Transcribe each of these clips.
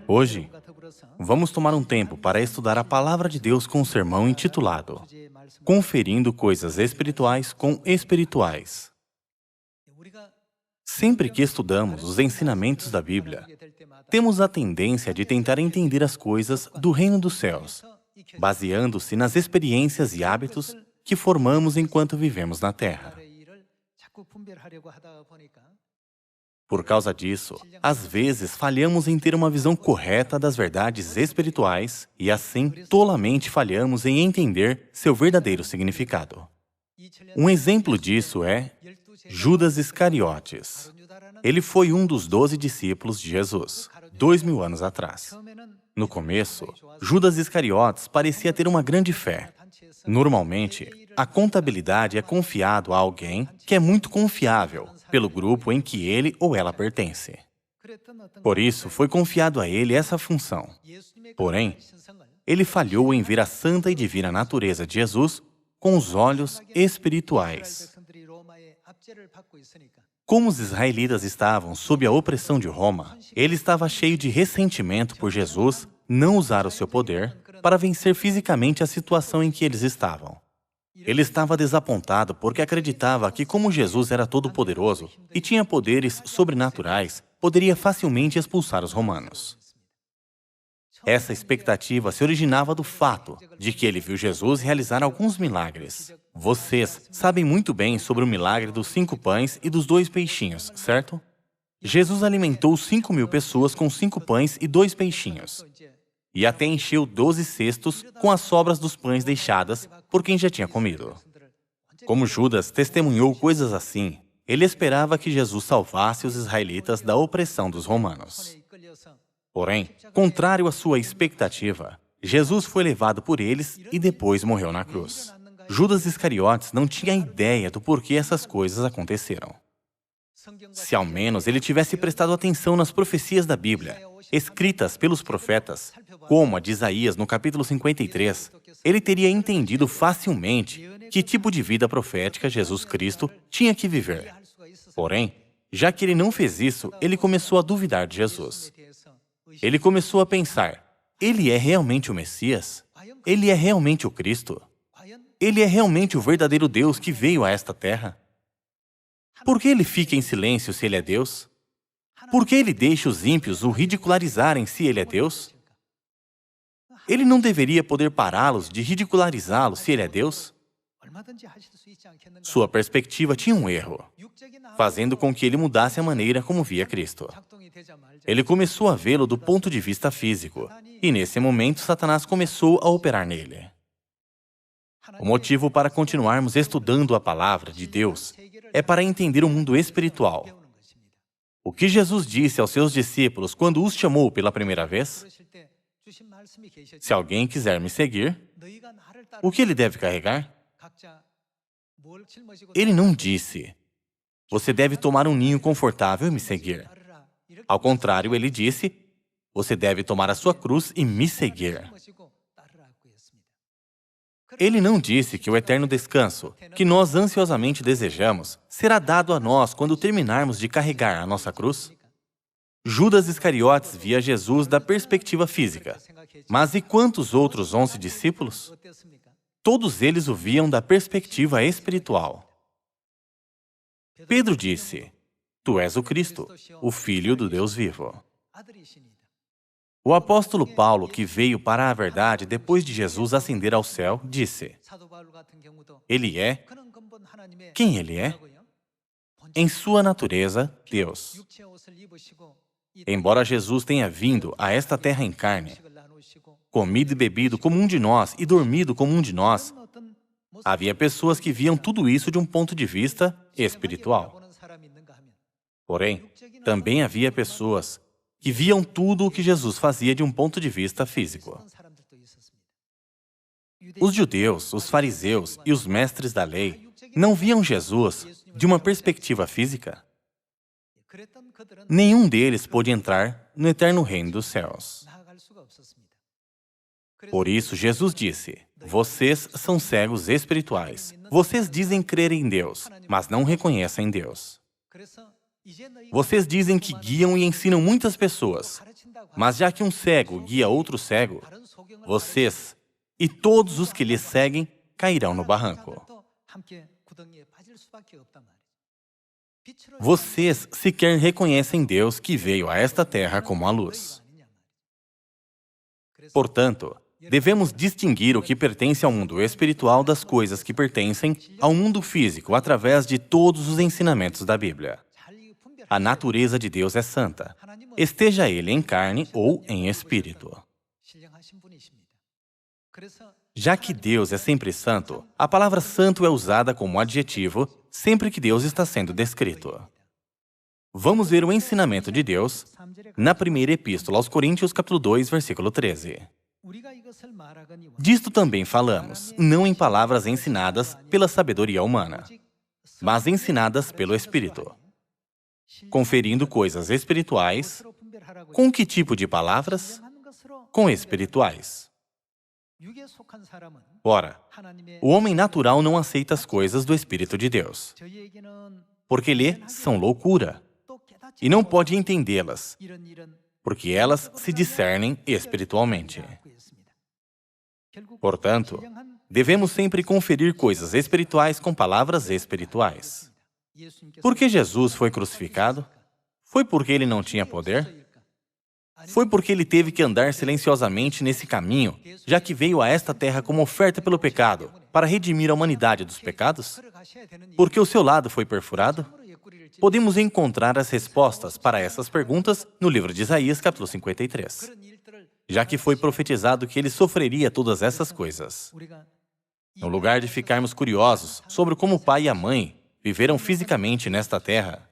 Hoje, vamos tomar um tempo para estudar a Palavra de Deus com um sermão intitulado Conferindo Coisas Espirituais com Espirituais. Sempre que estudamos os ensinamentos da Bíblia, temos a tendência de tentar entender as coisas do reino dos céus, baseando-se nas experiências e hábitos que formamos enquanto vivemos na Terra. Por causa disso, às vezes falhamos em ter uma visão correta das verdades espirituais e, assim, tolamente falhamos em entender seu verdadeiro significado. Um exemplo disso é Judas Iscariotes. Ele foi um dos 12 discípulos de Jesus, 2000 anos atrás. No começo, Judas Iscariotes parecia ter uma grande fé. Normalmente, a contabilidade é confiado a alguém que é muito confiável pelo grupo em que ele ou ela pertence. Por isso, foi confiado a ele essa função. Porém, ele falhou em ver a santa e divina natureza de Jesus com os olhos espirituais. Como os israelitas estavam sob a opressão de Roma, ele estava cheio de ressentimento por Jesus não usar o seu poder para vencer fisicamente a situação em que eles estavam. Ele estava desapontado porque acreditava que, como Jesus era todo-poderoso e tinha poderes sobrenaturais, poderia facilmente expulsar os romanos. Essa expectativa se originava do fato de que ele viu Jesus realizar alguns milagres. Vocês sabem muito bem sobre o milagre dos 5 pães e dos 2 peixinhos, certo? Jesus alimentou 5.000 pessoas com 5 pães e 2 peixinhos. E até encheu 12 cestos com as sobras dos pães deixadas por quem já tinha comido. Como Judas testemunhou coisas assim, ele esperava que Jesus salvasse os israelitas da opressão dos romanos. Porém, contrário à sua expectativa, Jesus foi levado por eles e depois morreu na cruz. Judas Iscariotes não tinha ideia do porquê essas coisas aconteceram. Se ao menos ele tivesse prestado atenção nas profecias da Bíblia, escritas pelos profetas, como a de Isaías no capítulo 53, ele teria entendido facilmente que tipo de vida profética Jesus Cristo tinha que viver. Porém, já que ele não fez isso, ele começou a duvidar de Jesus. Ele começou a pensar, ele é realmente o Messias? Ele é realmente o Cristo? Ele é realmente o verdadeiro Deus que veio a esta terra? Por que ele fica em silêncio se ele é Deus? Por que ele deixa os ímpios o ridicularizarem se ele é Deus? Ele não deveria poder pará-los de ridicularizá-lo se ele é Deus? Sua perspectiva tinha um erro, fazendo com que ele mudasse a maneira como via Cristo. Ele começou a vê-lo do ponto de vista físico, e nesse momento Satanás começou a operar nele. O motivo para continuarmos estudando a palavra de Deus é para entender o mundo espiritual. O que Jesus disse aos seus discípulos quando os chamou pela primeira vez? Se alguém quiser me seguir, o que ele deve carregar? Ele não disse, você deve tomar um ninho confortável e me seguir. Ao contrário, ele disse, você deve tomar a sua cruz e me seguir. Ele não disse que o eterno descanso, que nós ansiosamente desejamos, será dado a nós quando terminarmos de carregar a nossa cruz? Judas Iscariotes via Jesus da perspectiva física. Mas e quantos outros 11 discípulos? Todos eles o viam da perspectiva espiritual. Pedro disse, tu és o Cristo, o Filho do Deus vivo. O apóstolo Paulo, que veio para a verdade depois de Jesus ascender ao céu, disse, ele é quem ele é? Em sua natureza, Deus. Embora Jesus tenha vindo a esta terra em carne, comido e bebido como um de nós e dormido como um de nós, havia pessoas que viam tudo isso de um ponto de vista espiritual. Porém, também havia pessoas que viam tudo o que Jesus fazia de um ponto de vista físico. Os judeus, os fariseus e os mestres da lei não viam Jesus de uma perspectiva física. Nenhum deles pôde entrar no eterno reino dos céus. Por isso, Jesus disse, vocês são cegos espirituais. Vocês dizem crer em Deus, mas não reconhecem Deus. Vocês dizem que guiam e ensinam muitas pessoas, Mas já que um cego guia outro cego, vocês e todos os que lhe seguem cairão no barranco. Vocês sequer reconhecem Deus que veio a esta terra como a luz. Portanto, devemos distinguir o que pertence ao mundo espiritual das coisas que pertencem ao mundo físico através de todos os ensinamentos da Bíblia. A natureza de Deus é santa, esteja ele em carne ou em espírito. Já que Deus é sempre santo, a palavra santo é usada como adjetivo sempre que Deus está sendo descrito. Vamos ver o ensinamento de Deus na primeira epístola aos Coríntios, capítulo 2, versículo 13. Disto também falamos, não em palavras ensinadas pela sabedoria humana, mas ensinadas pelo Espírito, conferindo coisas espirituais. Com que tipo de palavras? Com espirituais. Ora, o homem natural não aceita as coisas do Espírito de Deus, porque lhe são loucura, e não pode entendê-las, porque elas se discernem espiritualmente. Portanto, devemos sempre conferir coisas espirituais com palavras espirituais. Por que Jesus foi crucificado? Foi porque ele não tinha poder? Foi porque ele teve que andar silenciosamente nesse caminho, já que veio a esta terra como oferta pelo pecado, para redimir a humanidade dos pecados? Porque o seu lado foi perfurado? Podemos encontrar as respostas para essas perguntas no livro de Isaías, capítulo 53. Já que foi profetizado que ele sofreria todas essas coisas. No lugar de ficarmos curiosos sobre como o pai e a mãe viveram fisicamente nesta terra,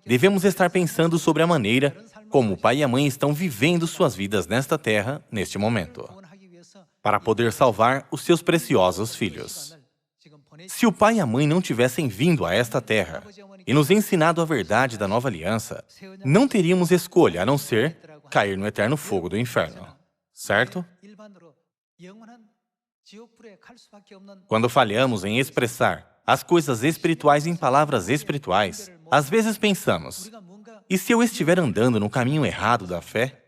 devemos estar pensando sobre a maneira como o pai e a mãe estão vivendo suas vidas nesta terra, neste momento, para poder salvar os seus preciosos filhos. Se o pai e a mãe não tivessem vindo a esta terra e nos ensinado a verdade da nova aliança, não teríamos escolha a não ser cair no eterno fogo do inferno, certo? Quando falhamos em expressar as coisas espirituais em palavras espirituais, às vezes pensamos, e se eu estiver andando no caminho errado da fé?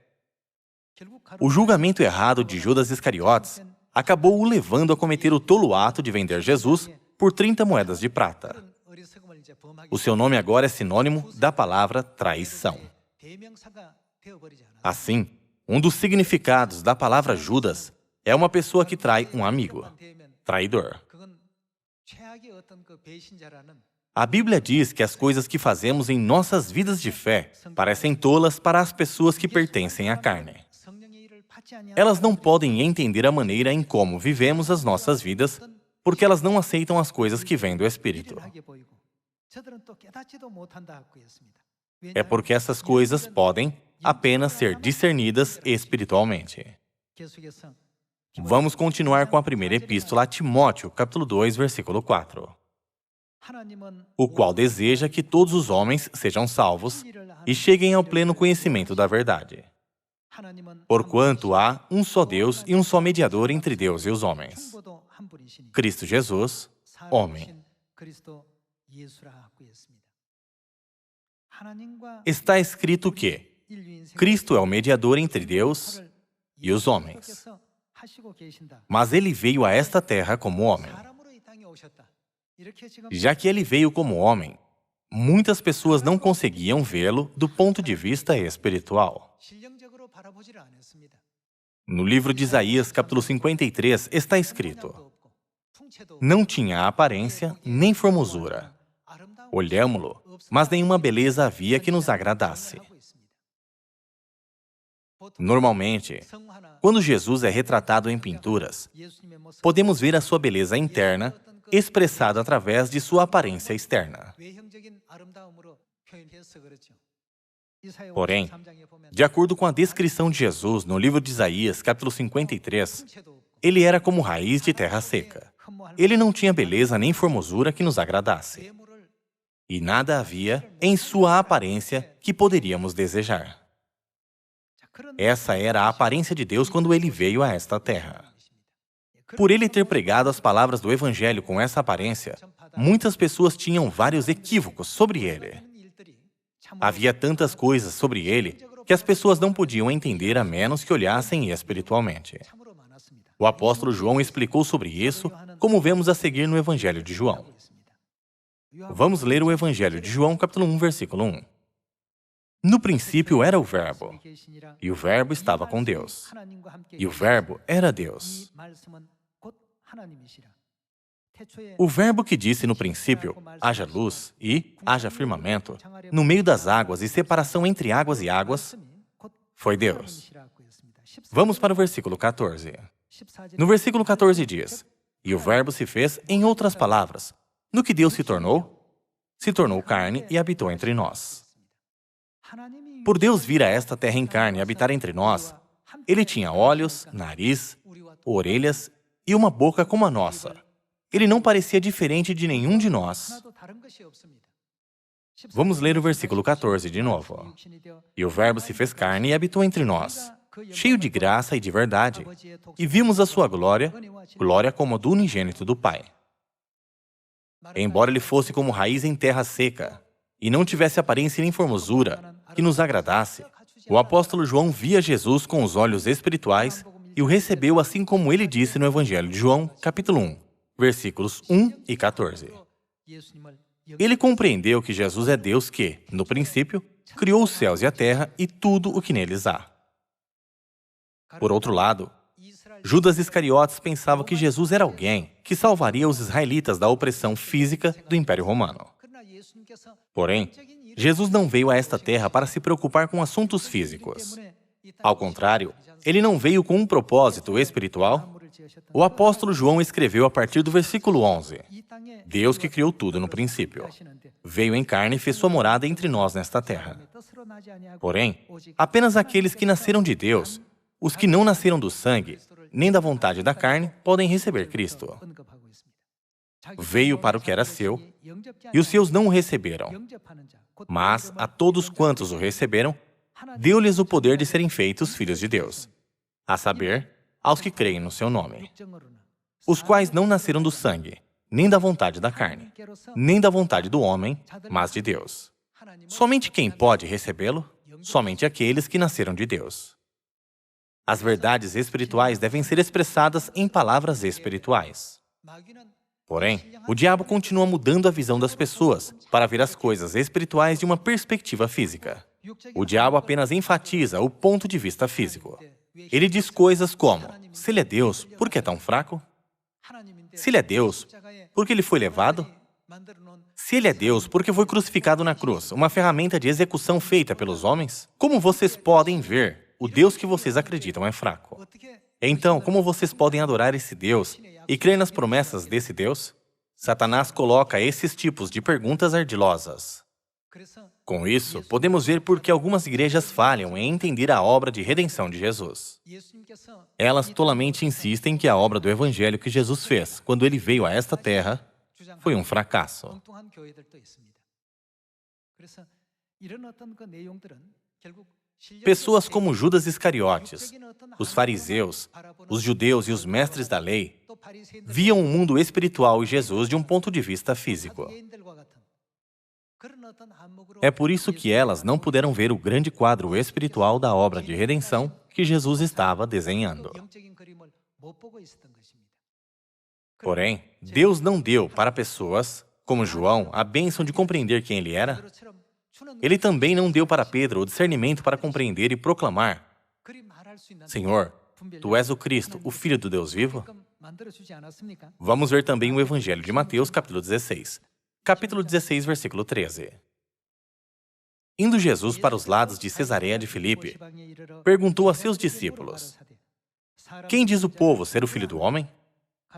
O julgamento errado de Judas Iscariotes acabou o levando a cometer o tolo ato de vender Jesus por 30 moedas de prata. O seu nome agora é sinônimo da palavra traição. Assim, um dos significados da palavra Judas é uma pessoa que trai um amigo, traidor. A Bíblia diz que as coisas que fazemos em nossas vidas de fé parecem tolas para as pessoas que pertencem à carne. Elas não podem entender a maneira em como vivemos as nossas vidas porque elas não aceitam as coisas que vêm do Espírito. É porque essas coisas podem apenas ser discernidas espiritualmente. Vamos continuar com a primeira epístola a Timóteo, capítulo 2, versículo 4. O qual deseja que todos os homens sejam salvos e cheguem ao pleno conhecimento da verdade. Porquanto há um só Deus e um só mediador entre Deus e os homens, Cristo Jesus, homem. Está escrito que Cristo é o mediador entre Deus e os homens. Mas ele veio a esta terra como homem. Já que ele veio como homem, muitas pessoas não conseguiam vê-lo do ponto de vista espiritual. No livro de Isaías, capítulo 53, está escrito: não tinha aparência nem formosura. Olhámo-lo, mas nenhuma beleza havia que nos agradasse. Normalmente, quando Jesus é retratado em pinturas, podemos ver a sua beleza interna expressada através de sua aparência externa. Porém, de acordo com a descrição de Jesus no livro de Isaías, capítulo 53, ele era como raiz de terra seca. Ele não tinha beleza nem formosura que nos agradasse. E nada havia em sua aparência que poderíamos desejar. Essa era a aparência de Deus quando ele veio a esta terra. Por ele ter pregado as palavras do Evangelho com essa aparência, muitas pessoas tinham vários equívocos sobre ele. Havia tantas coisas sobre ele que as pessoas não podiam entender a menos que olhassem espiritualmente. O apóstolo João explicou sobre isso, como vemos a seguir no Evangelho de João. Vamos ler o Evangelho de João, capítulo 1, versículo 1. No princípio era o Verbo, e o Verbo estava com Deus, e o Verbo era Deus. O Verbo que disse no princípio, haja luz e haja firmamento, no meio das águas e separação entre águas e águas, foi Deus. Vamos para o versículo 14. No versículo 14 diz, e o Verbo se fez, em outras palavras, no que Deus se tornou carne e habitou entre nós. Por Deus vir a esta terra em carne e habitar entre nós, Ele tinha olhos, nariz, orelhas e uma boca como a nossa. Ele não parecia diferente de nenhum de nós. Vamos ler o versículo 14 de novo. E o Verbo se fez carne e habitou entre nós, cheio de graça e de verdade, e vimos a sua glória, glória como a do unigênito do Pai. Embora ele fosse como raiz em terra seca, e não tivesse aparência nem formosura que nos agradasse, o apóstolo João via Jesus com os olhos espirituais e o recebeu assim como ele disse no Evangelho de João, capítulo 1, versículos 1 e 14. Ele compreendeu que Jesus é Deus que, no princípio, criou os céus e a terra e tudo o que neles há. Por outro lado, Judas Iscariotes pensava que Jesus era alguém que salvaria os israelitas da opressão física do Império Romano. Porém, Jesus não veio a esta terra para se preocupar com assuntos físicos. Ao contrário, ele não veio com um propósito espiritual. O apóstolo João escreveu a partir do versículo 11. Deus que criou tudo no princípio, veio em carne e fez sua morada entre nós nesta terra. Porém, apenas aqueles que nasceram de Deus, os que não nasceram do sangue, nem da vontade da carne, podem receber Cristo. Veio para o que era seu, e os seus não o receberam. Mas a todos quantos o receberam, deu-lhes o poder de serem feitos filhos de Deus, a saber, aos que creem no seu nome, os quais não nasceram do sangue, nem da vontade da carne, nem da vontade do homem, mas de Deus. Somente quem pode recebê-lo? Somente aqueles que nasceram de Deus. As verdades espirituais devem ser expressadas em palavras espirituais. Porém, o diabo continua mudando a visão das pessoas para ver as coisas espirituais de uma perspectiva física. O diabo apenas enfatiza o ponto de vista físico. Ele diz coisas como, se ele é Deus, por que é tão fraco? Se ele é Deus, por que ele foi levado? Se ele é Deus, por que foi crucificado na cruz, uma ferramenta de execução feita pelos homens? Como vocês podem ver, o Deus que vocês acreditam é fraco. Então, como vocês podem adorar esse Deus e crer nas promessas desse Deus? Satanás coloca esses tipos de perguntas ardilosas. Com isso, podemos ver por que algumas igrejas falham em entender a obra de redenção de Jesus. Elas tolamente insistem que a obra do Evangelho que Jesus fez, quando ele veio a esta terra, foi um fracasso. Pessoas como Judas Iscariotes, os fariseus, os judeus e os mestres da lei viam o mundo espiritual e Jesus de um ponto de vista físico. É por isso que elas não puderam ver o grande quadro espiritual da obra de redenção que Jesus estava desenhando. Porém, Deus não deu para pessoas, como João, a bênção de compreender quem ele era. Ele também não deu para Pedro o discernimento para compreender e proclamar: Senhor, Tu és o Cristo, o Filho do Deus vivo? Vamos ver também o Evangelho de Mateus, capítulo 16. Capítulo 16, versículo 13. Indo Jesus para os lados de Cesareia de Filipe, perguntou a seus discípulos: Quem diz o povo ser o Filho do Homem?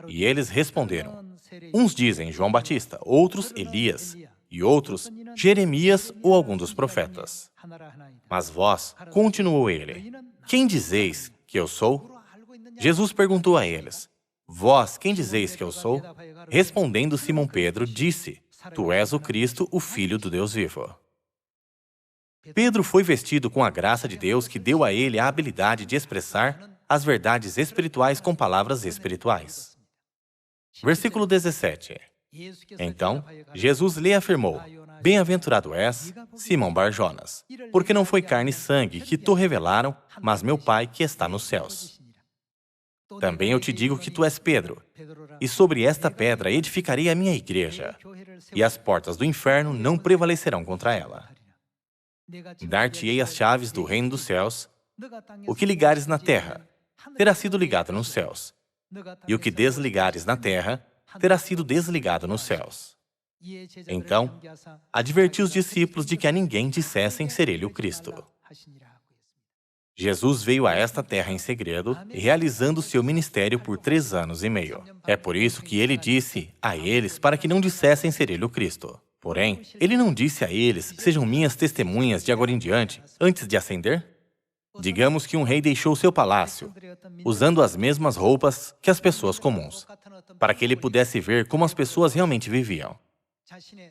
E eles responderam: Uns dizem João Batista, outros Elias, e outros Jeremias ou algum dos profetas. Mas vós, continuou ele, quem dizeis que eu sou? Jesus perguntou a eles: Vós, quem dizeis que eu sou? Respondendo Simão Pedro, disse: Tu és o Cristo, o Filho do Deus vivo. Pedro foi vestido com a graça de Deus que deu a ele a habilidade de expressar as verdades espirituais com palavras espirituais. Versículo 17. Então, Jesus lhe afirmou: Bem-aventurado és, Simão Bar-Jonas, porque não foi carne e sangue que te revelaram, mas meu Pai que está nos céus. Também eu te digo que tu és Pedro, e sobre esta pedra edificarei a minha igreja, e as portas do inferno não prevalecerão contra ela. Dar-te-ei as chaves do reino dos céus. O que ligares na terra, terá sido ligado nos céus, e o que desligares na terra, terá sido desligado nos céus. Então, adverti os discípulos de que a ninguém dissessem ser ele o Cristo. Jesus veio a esta terra em segredo, realizando seu ministério por 3 anos e meio. É por isso que ele disse a eles para que não dissessem ser ele o Cristo. Porém, ele não disse a eles, sejam minhas testemunhas de agora em diante, antes de ascender? Digamos que um rei deixou seu palácio, usando as mesmas roupas que as pessoas comuns, para que ele pudesse ver como as pessoas realmente viviam.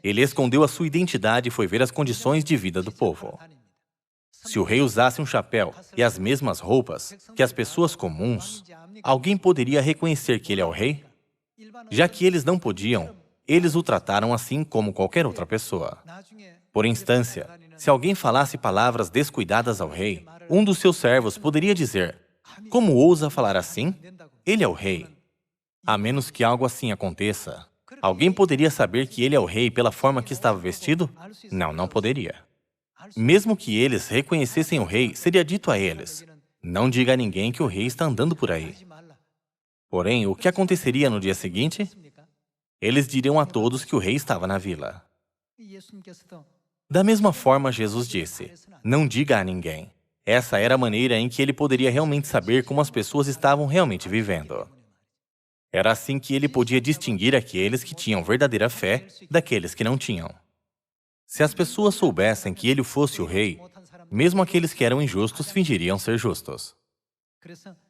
Ele escondeu a sua identidade e foi ver as condições de vida do povo. Se o rei usasse um chapéu e as mesmas roupas que as pessoas comuns, alguém poderia reconhecer que ele é o rei? Já que eles não podiam, eles o trataram assim como qualquer outra pessoa. Por instância, se alguém falasse palavras descuidadas ao rei, um dos seus servos poderia dizer: como ousa falar assim? Ele é o rei. A menos que algo assim aconteça, alguém poderia saber que ele é o rei pela forma que estava vestido? Não, não poderia. Mesmo que eles reconhecessem o rei, seria dito a eles: não diga a ninguém que o rei está andando por aí. Porém, o que aconteceria no dia seguinte? Eles diriam a todos que o rei estava na vila. Da mesma forma, Jesus disse: não diga a ninguém. Essa era a maneira em que ele poderia realmente saber como as pessoas estavam realmente vivendo. Era assim que ele podia distinguir aqueles que tinham verdadeira fé daqueles que não tinham. Se as pessoas soubessem que ele fosse o rei, mesmo aqueles que eram injustos fingiriam ser justos.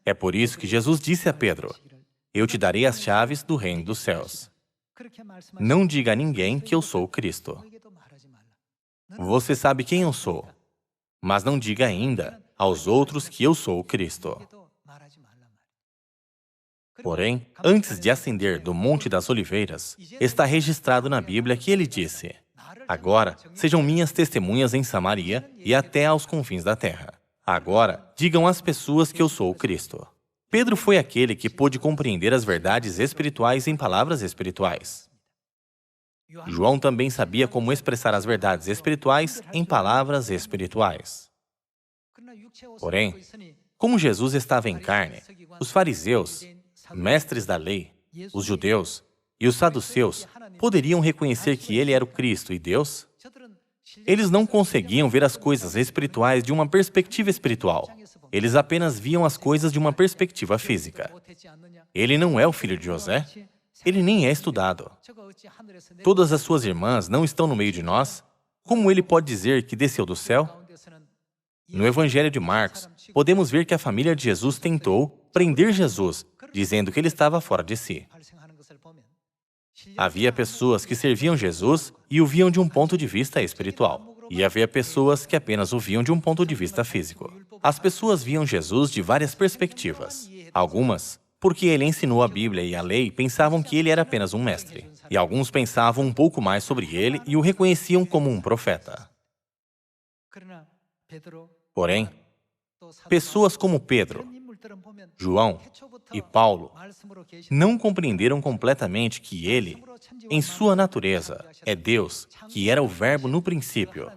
É por isso que Jesus disse a Pedro: eu te darei as chaves do reino dos céus. Não diga a ninguém que eu sou o Cristo. Você sabe quem eu sou, mas não diga ainda aos outros que eu sou o Cristo. Porém, antes de ascender do Monte das Oliveiras, está registrado na Bíblia que ele disse: agora, sejam minhas testemunhas em Samaria e até aos confins da terra. Agora, digam às pessoas que eu sou o Cristo. Pedro foi aquele que pôde compreender as verdades espirituais em palavras espirituais. João também sabia como expressar as verdades espirituais em palavras espirituais. Porém, como Jesus estava em carne, os fariseus, mestres da lei, os judeus e os saduceus poderiam reconhecer que ele era o Cristo e Deus? Eles não conseguiam ver as coisas espirituais de uma perspectiva espiritual. Eles apenas viam as coisas de uma perspectiva física. Ele não é o filho de José? Ele nem é estudado. Todas as suas irmãs não estão no meio de nós? Como ele pode dizer que desceu do céu? No Evangelho de Marcos, podemos ver que a família de Jesus tentou prender Jesus, dizendo que ele estava fora de si. Havia pessoas que serviam Jesus e o viam de um ponto de vista espiritual. E havia pessoas que apenas o viam de um ponto de vista físico. As pessoas viam Jesus de várias perspectivas. Algumas, porque ele ensinou a Bíblia e a lei, pensavam que ele era apenas um mestre. E alguns pensavam um pouco mais sobre ele e o reconheciam como um profeta. Porém, pessoas como Pedro, João e Paulo não compreenderam completamente que ele, em sua natureza, é Deus, que era o Verbo no princípio,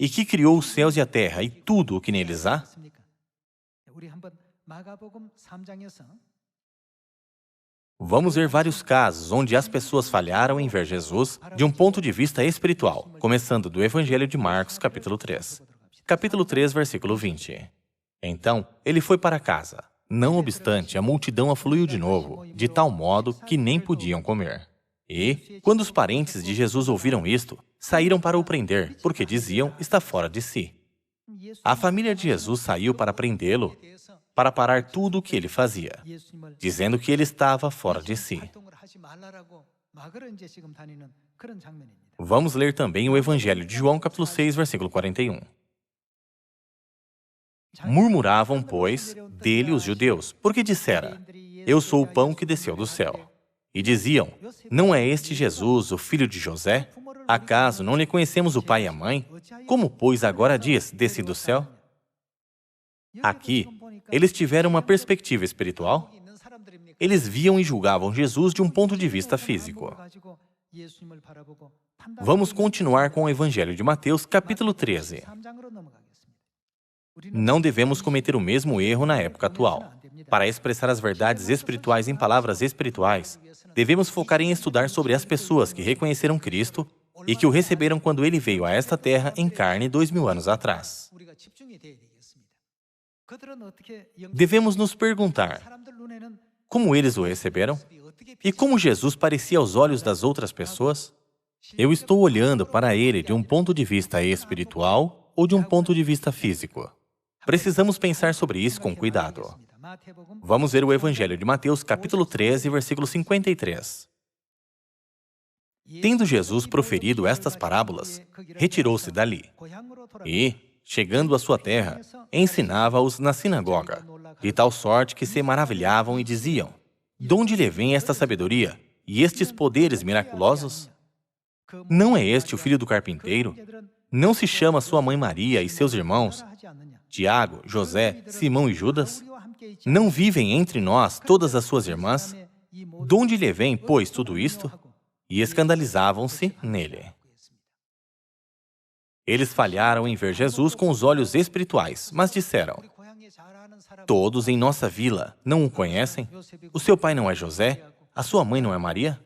e que criou os céus e a terra e tudo o que neles há. Vamos ver vários casos onde as pessoas falharam em ver Jesus de um ponto de vista espiritual, começando do Evangelho de Marcos, capítulo 3. Capítulo 3, versículo 20. Então, ele foi para casa. Não obstante, a multidão afluiu de novo, de tal modo que nem podiam comer. E, quando os parentes de Jesus ouviram isto, saíram para o prender, porque diziam, está fora de si. A família de Jesus saiu para prendê-lo, para parar tudo o que ele fazia, dizendo que ele estava fora de si. Vamos ler também o Evangelho de João, capítulo 6, versículo 41. Murmuravam, pois, dele os judeus, porque dissera: eu sou o pão que desceu do céu. E diziam: não é este Jesus, o filho de José? Acaso não lhe conhecemos o pai e a mãe? Como, pois, agora diz, desci do céu? Aqui, eles tiveram uma perspectiva espiritual. Eles viam e julgavam Jesus de um ponto de vista físico. Vamos continuar com o Evangelho de Mateus, capítulo 13. Não devemos cometer o mesmo erro na época atual. Para expressar as verdades espirituais em palavras espirituais, devemos focar em estudar sobre as pessoas que reconheceram Cristo e que o receberam quando Ele veio a esta terra em carne 2000 anos atrás. Devemos nos perguntar como eles o receberam e como Jesus parecia aos olhos das outras pessoas. Eu estou olhando para Ele de um ponto de vista espiritual ou de um ponto de vista físico? Precisamos pensar sobre isso com cuidado. Vamos ver o Evangelho de Mateus, capítulo 13, versículo 53. Tendo Jesus proferido estas parábolas, retirou-se dali e, chegando à sua terra, ensinava-os na sinagoga, de tal sorte que se maravilhavam e diziam: de onde lhe vem esta sabedoria e estes poderes miraculosos? Não é este o filho do carpinteiro? Não se chama sua mãe Maria e seus irmãos, Tiago, José, Simão e Judas? Não vivem entre nós todas as suas irmãs? De onde lhe vem, pois, tudo isto? E escandalizavam-se nele. Eles falharam em ver Jesus com os olhos espirituais, mas disseram: todos em nossa vila não o conhecem? O seu pai não é José? A sua mãe não é Maria?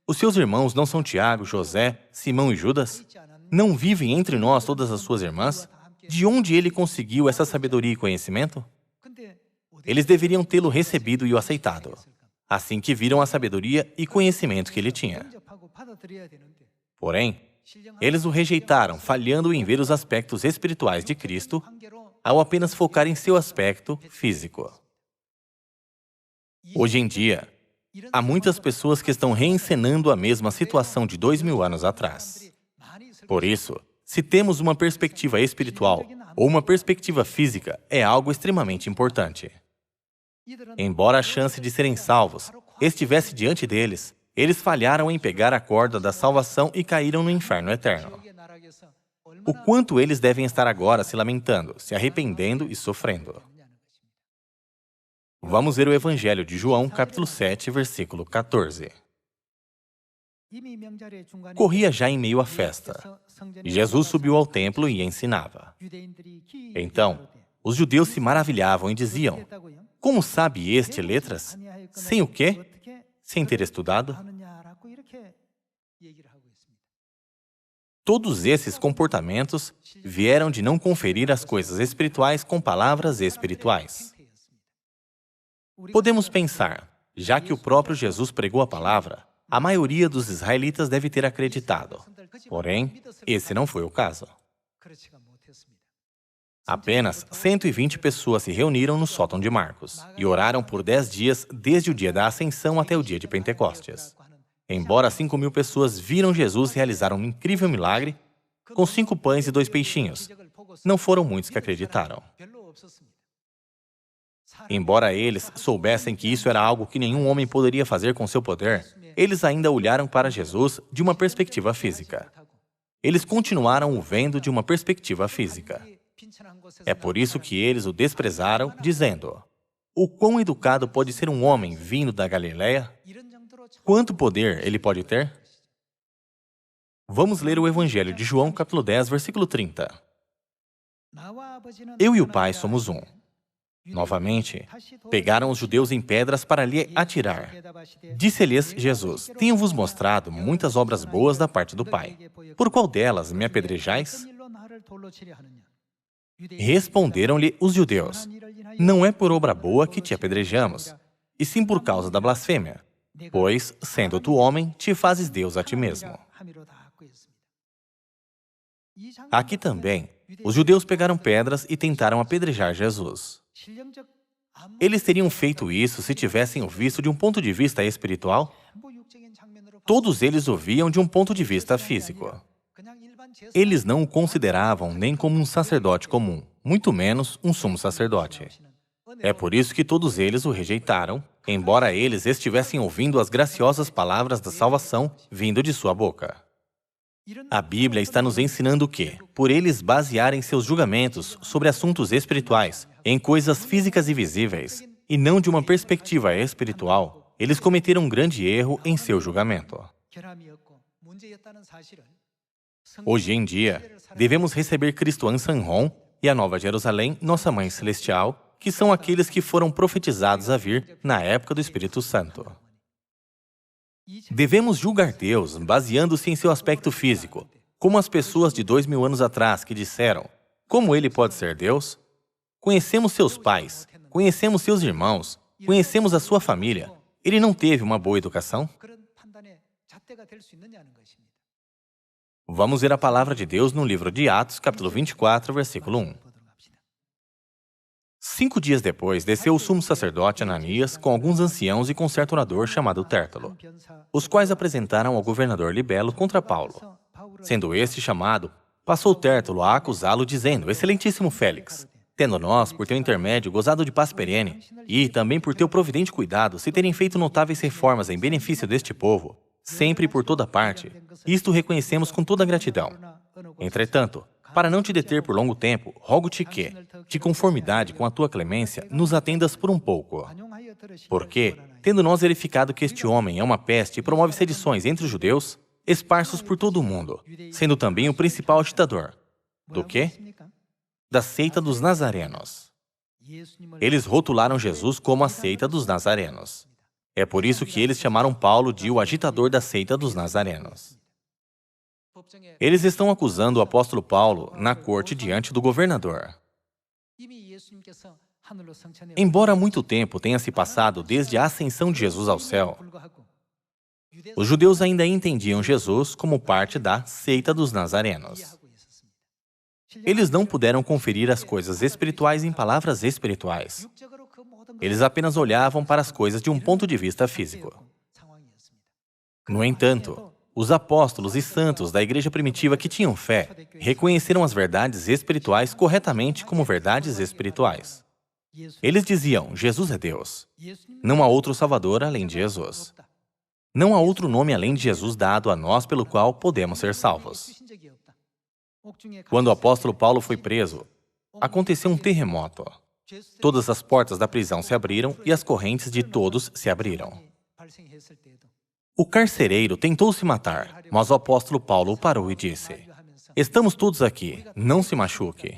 Os seus irmãos não são Tiago, José, Simão e Judas? Não vivem entre nós todas as suas irmãs? De onde ele conseguiu essa sabedoria e conhecimento? Eles deveriam tê-lo recebido e o aceitado, assim que viram a sabedoria e conhecimento que ele tinha. Porém, eles o rejeitaram, falhando em ver os aspectos espirituais de Cristo, ao apenas focar em seu aspecto físico. Hoje em dia, há muitas pessoas que estão reencenando a mesma situação de 2000 anos atrás. Por isso, se temos uma perspectiva espiritual ou uma perspectiva física, é algo extremamente importante. Embora a chance de serem salvos estivesse diante deles, eles falharam em pegar a corda da salvação e caíram no inferno eterno. O quanto eles devem estar agora se lamentando, se arrependendo e sofrendo. Vamos ver o Evangelho de João, capítulo 7, versículo 14. Corria já em meio à festa. Jesus subiu ao templo e ensinava. Então, os judeus se maravilhavam e diziam: como sabe este letras? Sem o quê? Sem ter estudado? Todos esses comportamentos vieram de não conferir as coisas espirituais com palavras espirituais. Podemos pensar, já que o próprio Jesus pregou a palavra, a maioria dos israelitas deve ter acreditado. Porém, esse não foi o caso. Apenas 120 pessoas se reuniram no sótão de Marcos e oraram por 10 dias desde o dia da Ascensão até o dia de Pentecostes. Embora 5.000 pessoas viram Jesus realizar um incrível milagre, com 5 pães e 2 peixinhos, não foram muitos que acreditaram. Embora eles soubessem que isso era algo que nenhum homem poderia fazer com seu poder, eles ainda olharam para Jesus de uma perspectiva física. Eles continuaram o vendo de uma perspectiva física. É por isso que eles o desprezaram, dizendo: o quão educado pode ser um homem vindo da Galileia? Quanto poder ele pode ter? Vamos ler o Evangelho de João, capítulo 10, versículo 30. Eu e o Pai somos um. Novamente, pegaram os judeus em pedras para lhe atirar. Disse-lhes Jesus: tenho-vos mostrado muitas obras boas da parte do Pai. Por qual delas me apedrejais? Responderam-lhe os judeus: não é por obra boa que te apedrejamos, e sim por causa da blasfêmia, pois, sendo tu homem, te fazes Deus a ti mesmo. Aqui também, os judeus pegaram pedras e tentaram apedrejar Jesus. Eles teriam feito isso se tivessem o visto de um ponto de vista espiritual? Todos eles o viam de um ponto de vista físico. Eles não o consideravam nem como um sacerdote comum, muito menos um sumo sacerdote. É por isso que todos eles o rejeitaram, embora eles estivessem ouvindo as graciosas palavras da salvação vindo de sua boca. A Bíblia está nos ensinando que, por eles basearem seus julgamentos sobre assuntos espirituais em coisas físicas e visíveis, e não de uma perspectiva espiritual, eles cometeram um grande erro em seu julgamento. Hoje em dia, devemos receber Cristo Ansanhon e a Nova Jerusalém, nossa Mãe Celestial, que são aqueles que foram profetizados a vir na época do Espírito Santo. Devemos julgar Deus baseando-se em seu aspecto físico, como as pessoas de 2000 anos atrás que disseram: como ele pode ser Deus? Conhecemos seus pais, conhecemos seus irmãos, conhecemos a sua família. Ele não teve uma boa educação? Vamos ver a palavra de Deus no livro de Atos, capítulo 24, versículo 1. 5 dias depois, desceu o sumo sacerdote Ananias com alguns anciãos e com certo orador chamado Tértulo, os quais apresentaram ao governador Libelo contra Paulo. Sendo este chamado, passou Tértulo a acusá-lo, dizendo: Excelentíssimo Félix, tendo nós, por teu intermédio, gozado de paz perene, e também por teu providente cuidado, se terem feito notáveis reformas em benefício deste povo, sempre e por toda parte, isto reconhecemos com toda gratidão. Entretanto, para não te deter por longo tempo, rogo-te que, de conformidade com a tua clemência, nos atendas por um pouco. Porque, tendo nós verificado que este homem é uma peste e promove sedições entre os judeus, esparsos por todo o mundo, sendo também o principal agitador. Do quê? Da seita dos Nazarenos. Eles rotularam Jesus como a seita dos Nazarenos. É por isso que eles chamaram Paulo de o agitador da seita dos Nazarenos. Eles estão acusando o apóstolo Paulo na corte diante do governador. Embora muito tempo tenha se passado desde a ascensão de Jesus ao céu, os judeus ainda entendiam Jesus como parte da seita dos Nazarenos. Eles não puderam conferir as coisas espirituais em palavras espirituais. Eles apenas olhavam para as coisas de um ponto de vista físico. No entanto, os apóstolos e santos da igreja primitiva que tinham fé reconheceram as verdades espirituais corretamente como verdades espirituais. Eles diziam: Jesus é Deus. Não há outro Salvador além de Jesus. Não há outro nome além de Jesus dado a nós pelo qual podemos ser salvos. Quando o apóstolo Paulo foi preso, aconteceu um terremoto. Todas as portas da prisão se abriram e as correntes de todos se abriram. O carcereiro tentou se matar, mas o apóstolo Paulo o parou e disse: Estamos todos aqui, não se machuque.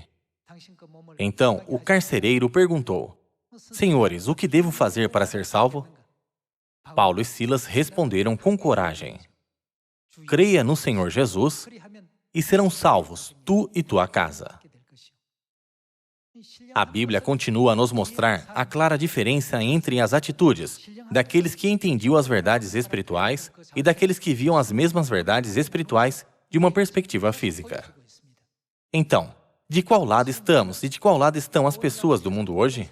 Então, o carcereiro perguntou: Senhores, o que devo fazer para ser salvo? Paulo e Silas responderam com coragem: Creia no Senhor Jesus e serão salvos, tu e tua casa. A Bíblia continua a nos mostrar a clara diferença entre as atitudes daqueles que entendiam as verdades espirituais e daqueles que viam as mesmas verdades espirituais de uma perspectiva física. Então, de qual lado estamos e de qual lado estão as pessoas do mundo hoje?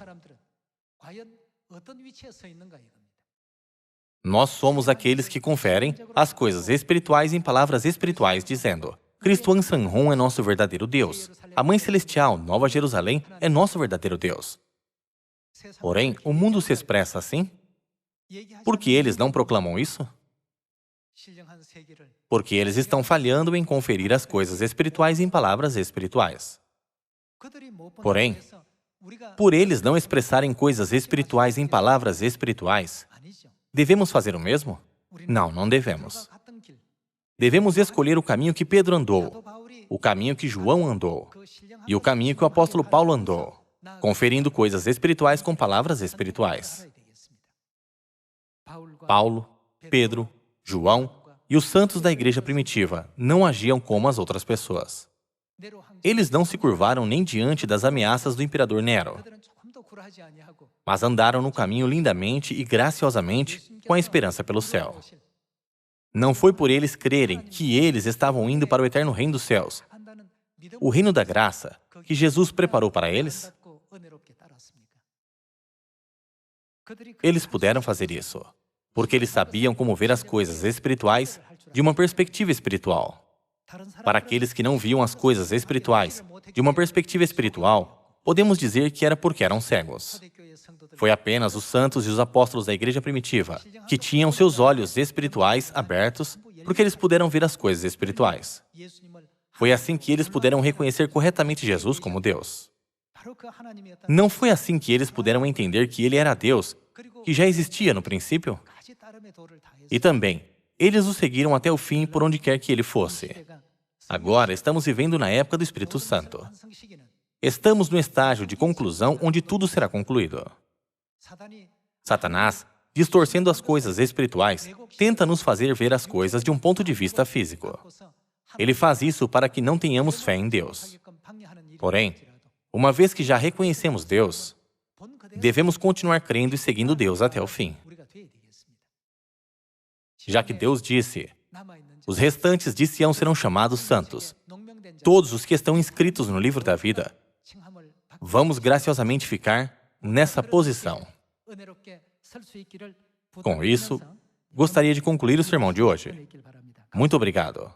Nós somos aqueles que conferem as coisas espirituais em palavras espirituais, dizendo: Cristo Ansanhon é nosso verdadeiro Deus. A Mãe Celestial, Nova Jerusalém, é nosso verdadeiro Deus. Porém, o mundo se expressa assim? Por que eles não proclamam isso? Porque eles estão falhando em conferir as coisas espirituais em palavras espirituais. Porém, por eles não expressarem coisas espirituais em palavras espirituais, devemos fazer o mesmo? Não, não devemos. Devemos escolher o caminho que Pedro andou, o caminho que João andou e o caminho que o apóstolo Paulo andou, conferindo coisas espirituais com palavras espirituais. Paulo, Pedro, João e os santos da igreja primitiva não agiam como as outras pessoas. Eles não se curvaram nem diante das ameaças do imperador Nero, mas andaram no caminho lindamente e graciosamente com a esperança pelo céu. Não foi por eles crerem que eles estavam indo para o eterno reino dos céus, o reino da graça, que Jesus preparou para eles. Eles puderam fazer isso, porque eles sabiam como ver as coisas espirituais de uma perspectiva espiritual. Para aqueles que não viam as coisas espirituais de uma perspectiva espiritual, podemos dizer que era porque eram cegos. Foi apenas os santos e os apóstolos da igreja primitiva que tinham seus olhos espirituais abertos porque eles puderam ver as coisas espirituais. Foi assim que eles puderam reconhecer corretamente Jesus como Deus. Não foi assim que eles puderam entender que Ele era Deus, que já existia no princípio? E também, eles o seguiram até o fim por onde quer que Ele fosse. Agora, estamos vivendo na época do Espírito Santo. Estamos no estágio de conclusão onde tudo será concluído. Satanás, distorcendo as coisas espirituais, tenta nos fazer ver as coisas de um ponto de vista físico. Ele faz isso para que não tenhamos fé em Deus. Porém, uma vez que já reconhecemos Deus, devemos continuar crendo e seguindo Deus até o fim. Já que Deus disse, os restantes de Sião serão chamados santos. Todos os que estão inscritos no livro da vida, vamos graciosamente ficar nessa posição. Com isso, gostaria de concluir o sermão de hoje. Muito obrigado.